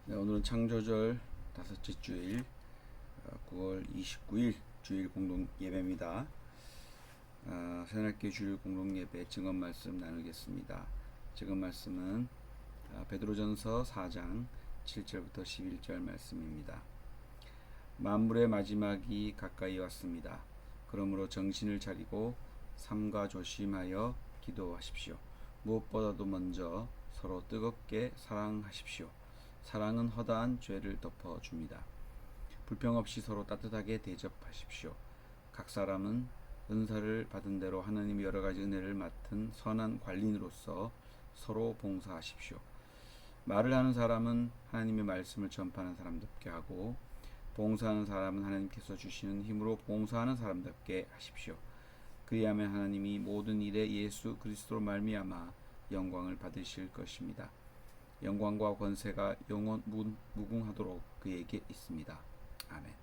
네, 오늘은 창조절 다섯째 주일 9월 29일 주일 공동 예배입니다. 새날개 주일 공동 예배 증언 말씀 나누겠습니다. 증언 말씀은 베드로전서 4장 7절부터 11절 말씀입니다. 만물의 마지막이 가까이 왔습니다. 그러므로 정신을 차리고 삼가 조심하여 기도하십시오. 무엇보다도 먼저 서로 뜨겁게 사랑하십시오. 사랑은 허다한 죄를 덮어줍니다. 불평 없이 서로 따뜻하게 대접하십시오. 각 사람은 은사를 받은 대로 하나님이 여러 가지 은혜를 맡은 선한 관리인으로서 서로 봉사하십시오. 말을 하는 사람은 하나님의 말씀을 전파하는 사람답게 하고, 봉사하는 사람은 하나님께서 주시는 힘으로 봉사하는 사람답게 하십시오. 그리하면 하나님이 모든 일에 예수 그리스도로 말미암아 영광을 받으실 것입니다. 영광과 권세가 영원 무궁하도록 그에게 있습니다. 아멘.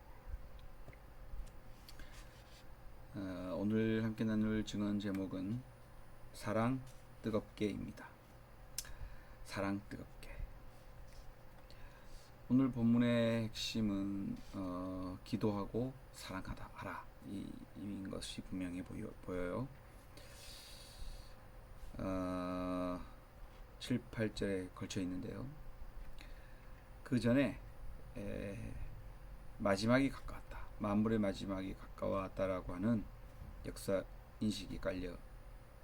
오늘 함께 나눌 증언 제목은 사랑 뜨겁게입니다. 사랑 뜨겁게. 오늘 본문의 핵심은 기도하고 사랑하다 하라 인 것이 분명히 보여요. 7, 8절에 걸쳐 있는데요. 그 전에 마지막이 가까웠다. 만물의 마지막이 가까웠다라고 하는 역사 인식이 깔려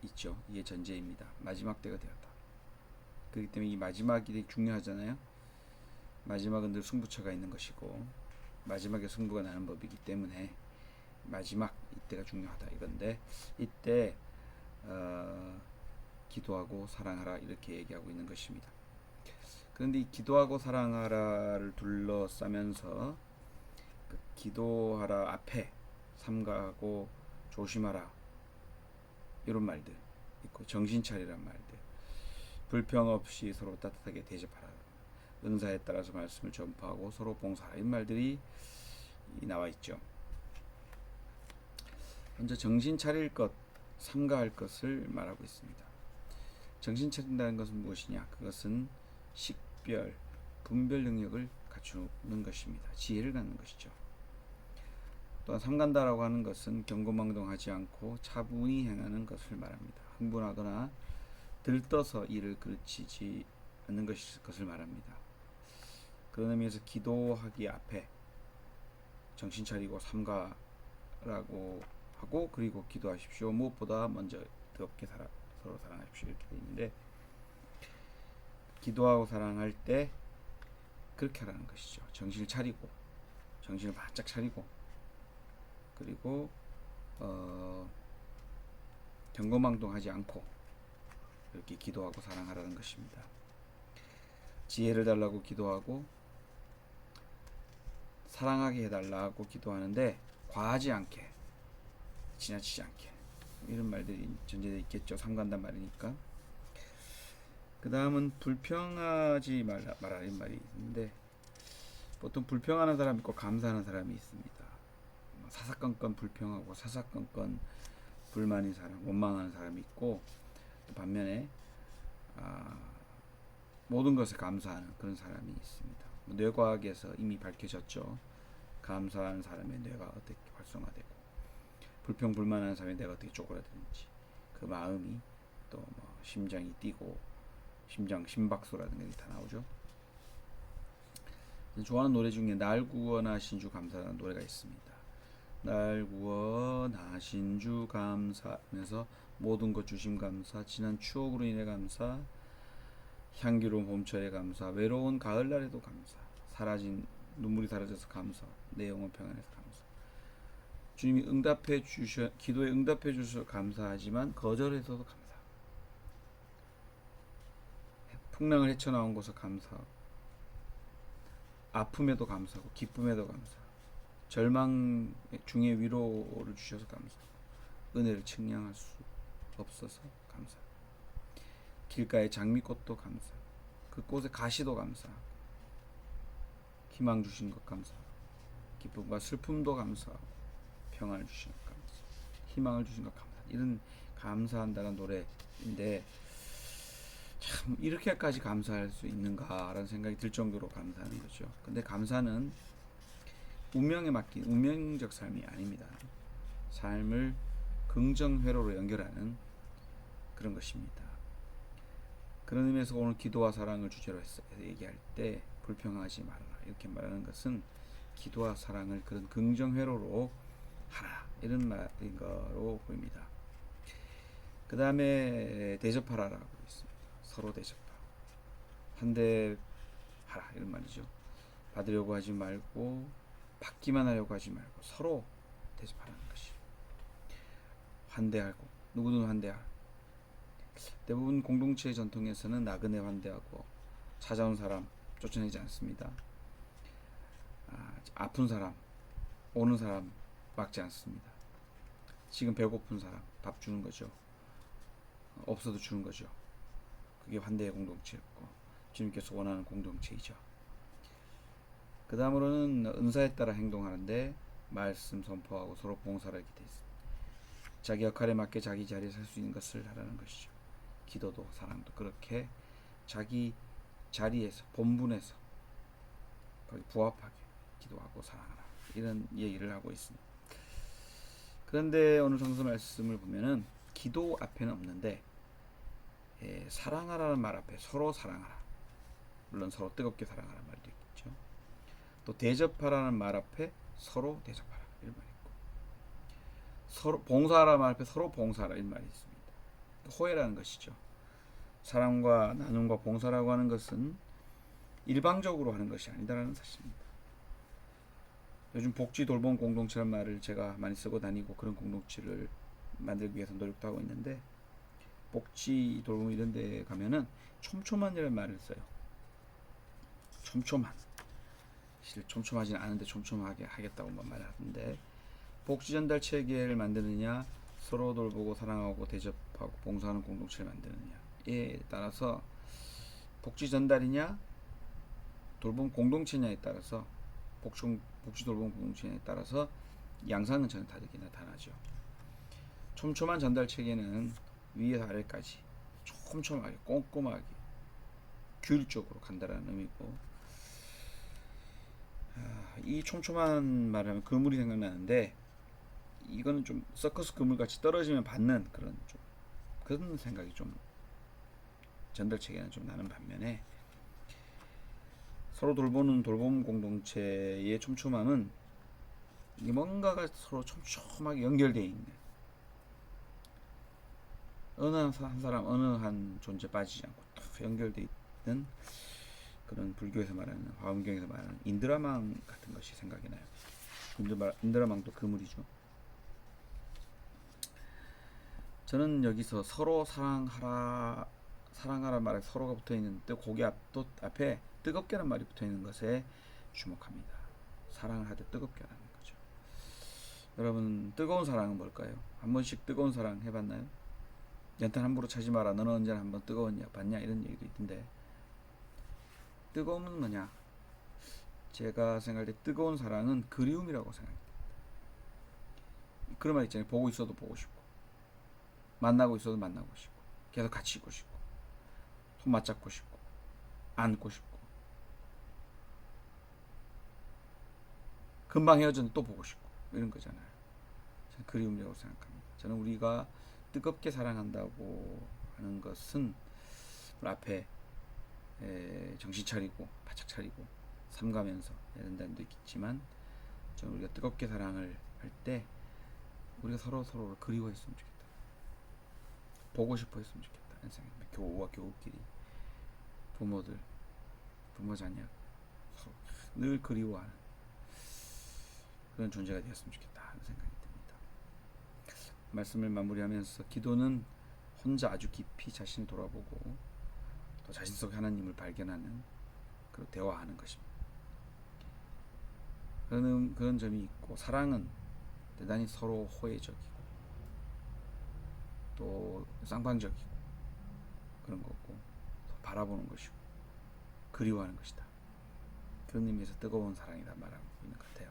있죠. 이게 전제입니다. 마지막 때가 되었다. 그렇기 때문에 이 마지막이 되게 중요하잖아요. 마지막은 늘 승부처가 있는 것이고 마지막에 승부가 나는 법이기 때문에 마지막 이때가 중요하다 이건데, 이때 기도하고 사랑하라 이렇게 얘기하고 있는 것입니다. 그런데 이 기도하고 사랑하라를 둘러싸면서 그 기도하라 앞에 삼가하고 조심하라 이런 말들 있고, 정신 차리란 말들, 불평 없이 서로 따뜻하게 대접하라, 은사에 따라서 말씀을 전파하고 서로 봉사하라, 이런 말들이 나와 있죠. 먼저 정신 차릴 것, 삼가할 것을 말하고 있습니다. 정신 차린다는 것은 무엇이냐? 그것은 식별, 분별 능력을 갖추는 것입니다. 지혜를 갖는 것이죠. 또한 삼간다라고 하는 것은 경거망동하지 않고 차분히 행하는 것을 말합니다. 흥분하거나 들떠서 일을 그르치지 않는 것을 말합니다. 그런 의미에서 기도하기 앞에 정신 차리고 삼가라고 하고, 그리고 기도하십시오. 무엇보다 먼저 뜨겁게 서로 사랑하십시오 이렇게 되어 있는데, 기도하고 사랑할 때 그렇게 하라는 것이죠. 정신을 차리고, 정신을 바짝 차리고, 그리고 경거망동하지 않고 이렇게 기도하고 사랑하라는 것입니다. 지혜를 달라고 기도하고 사랑하게 해달라고 기도하는데 과하지 않게, 지나치지 않게, 이런 말들이 전제되어 있겠죠. 삼간단 말이니까. 그 다음은 불평하지 말라는 말이 있는데, 보통 불평하는 사람이 있고 감사하는 사람이 있습니다. 사사건건 불평하고 사사건건 불만인 사람, 원망하는 사람이 있고, 또 반면에 모든 것에 감사하는 그런 사람이 있습니다. 뇌과학에서 이미 밝혀졌죠. 감사하는 사람의 뇌가 어떻게 활성화되고, 불평 불만하는 사람의 뇌가 어떻게 쪼그라드는지, 그 마음이 또 심장이 뛰고 심박수라든가 이게 다 나오죠. 좋아하는 노래 중에 날 구원하신 주 감사라는 노래가 있습니다. 날 구원하신 주 감사하면서 모든 것 주심 감사, 지난 추억으로 인해 감사, 향기로운 봄철에 감사, 외로운 가을날에도 감사, 사라진 눈물이 사라져서 감사, 내 영혼 평안해서 감사. 주님이 기도에 응답해 주셔서 감사하지만 거절해서도 감사. 풍랑을 헤쳐나온 곳에 감사하고, 아픔에도 감사하고, 기쁨에도 감사하고, 절망 중에 위로를 주셔서 감사하고, 은혜를 측량할 수 없어서 감사하고, 길가의 장미꽃도 감사하고, 그 꽃의 가시도 감사하고, 희망 주신 것 감사하고, 기쁨과 슬픔도 감사하고, 평안을 주신 것 감사하고, 희망을 주신 것 감사하고, 이런 감사한다는 노래인데, 참 이렇게까지 감사할 수 있는가라는 생각이 들 정도로 감사하는 거죠. 근데 감사는 운명에 맡긴 운명적 삶이 아닙니다. 삶을 긍정 회로로 연결하는 그런 것입니다. 그런 의미에서 오늘 기도와 사랑을 주제로 얘기할 때 불평하지 말아라 이렇게 말하는 것은 기도와 사랑을 그런 긍정 회로로 하라 이런 말인 거로 보입니다. 그 다음에 대접하라라고 있습니다. 서로 대접하라. 환대하라 이런 말이죠. 받으려고 하지 말고 받기만 하려고 하지 말고 서로 대접하라는 것이. 환대하고 누구든 환대하라. 대부분 공동체 전통에서는 나그네 환대하고 찾아온 사람 쫓아내지 않습니다. 아픈 사람, 오는 사람 막지 않습니다. 지금 배고픈 사람 밥 주는 거죠. 없어도 주는 거죠. 그게 환대의 공동체였고 주님께서 원하는 공동체이죠. 그 다음으로는 은사에 따라 행동하는데 말씀 선포하고 서로 봉사를 하게 돼 있습니다. 자기 역할에 맞게 자기 자리에 설 수 있는 것을 하라는 것이죠. 기도도 사랑도 그렇게 자기 자리에서 본분에서 거기 부합하게 기도하고 사랑하라 이런 얘기를 하고 있습니다. 그런데 오늘 성서 말씀을 보면은 기도 앞에는 없는데 사랑하라는 말 앞에 서로 사랑하라. 물론 서로 뜨겁게 사랑하라는 말도 있겠죠. 또 대접하라는 말 앞에 서로 대접하라 이런 말이 있고 서로 봉사하라는 말 앞에 서로 봉사하라 이런 말이 있습니다. 호혜라는 것이죠. 사랑과 나눔과 봉사라고 하는 것은 일방적으로 하는 것이 아니다라는 사실입니다. 요즘 복지 돌봄 공동체라는 말을 제가 많이 쓰고 다니고 그런 공동체를 만들기 위해서 노력도 하고 있는데 복지 돌봄 이런 데 가면은 촘촘한이라는 말을 써요. 촘촘한. 사실 촘촘하지는 않은데 촘촘하게 하겠다고 말하는데 복지 전달 체계를 만드느냐 서로 돌보고 사랑하고 대접하고 봉사하는 공동체를 만드느냐에 따라서 복지 전달이냐 돌봄 공동체냐에 따라서 복지 돌봄 공동체에 따라서 양상은 전혀 다르게 나타나죠. 촘촘한 전달 체계는 위에서 아래까지 촘촘하게 꼼꼼하게 규율적으로 간다라는 의미고 이 촘촘한 말하면 그물이 생각나는데 이거는 좀 서커스 그물같이 떨어지면 받는 그런 생각이 좀 전달 체계는 좀 나는 반면에 서로 돌보는 돌봄 공동체의 촘촘함은 이게 뭔가가 서로 촘촘하게 연결되어 있는 어느 한 사람 어느 한 존재 빠지지 않고 딱 연결되어 있는 그런 불교에서 말하는 화엄경에서 말하는 인드라망 같은 것이 생각이 나요. 인드라망도 그물이죠. 저는 여기서 서로 사랑하라 말에 서로가 붙어있는 고기 앞에 뜨겁게란 말이 붙어있는 것에 주목합니다. 사랑을 하되 뜨겁게 하는 거죠. 여러분 뜨거운 사랑은 뭘까요? 한 번씩 뜨거운 사랑 해봤나요? 연탄 함부로 차지 마라. 너는 언제나 한번 뜨거웠냐 봤냐 이런 얘기도 있던데 뜨거움은 뭐냐? 제가 생각할 때 뜨거운 사랑은 그리움이라고 생각합니다. 그런 말 있잖아요. 보고 있어도 보고 싶고 만나고 있어도 만나고 싶고 계속 같이 있고 싶고 손 맞잡고 싶고 안고 싶고 금방 헤어졌는데 또 보고 싶고 이런 거잖아요. 저는 그리움이라고 생각합니다. 저는 우리가 뜨겁게 사랑한다고 하는 것은 앞에 정신 차리고 바짝 차리고 삼가면서 해야 된다는 도 있겠지만 저는 우리가 뜨겁게 사랑을 할 때 우리가 서로를 그리워했으면 좋겠다. 보고 싶어 했으면 좋겠다. 이런 생각입니다. 교우와 교우끼리 부모 자녀 서로 늘 그리워하는 그런 존재가 되었으면 좋겠다 하는 생각이 듭니다. 말씀을 마무리하면서 기도는 혼자 아주 깊이 자신을 돌아보고 또 자신 속 하나님을 발견하는 그리고 대화하는 것입니다. 그런 점이 있고 사랑은 대단히 서로 호혜적이고 또 쌍방적이고 그런 거고 바라보는 것이고 그리워하는 것이다. 그런 의미에서 뜨거운 사랑이라 말하고 있는 것 같아요.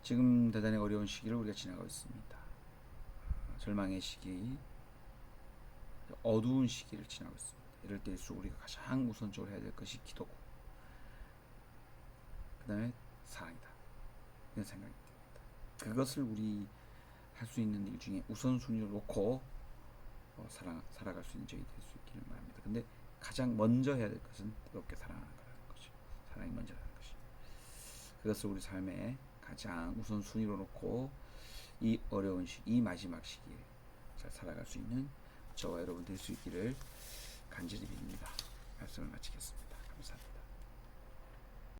지금 대단히 어려운 시기를 우리가 지나가고 있습니다. 절망의 시기, 어두운 시기를 지나고 있습니다. 이럴 때일수록 우리가 가장 우선적으로 해야 될 것이 기도고, 그 다음에 사랑이다, 이런 생각이 듭니다. 그것을 우리 할 수 있는 일 중에 우선순위로 놓고 살아갈 수 있는 적이 될 수 있기를 바랍니다. 근데 가장 먼저 해야 될 것은 뜨겁게 사랑하는 거라는 것이, 사랑이 먼저라는 것이, 그것을 우리 삶에 가장 우선순위로 놓고 이 어려운 이 마지막 시기에 잘 살아갈 수 있는 저와 여러분 될 수 있기를 간절히 빕니다. 말씀을 마치겠습니다. 감사합니다.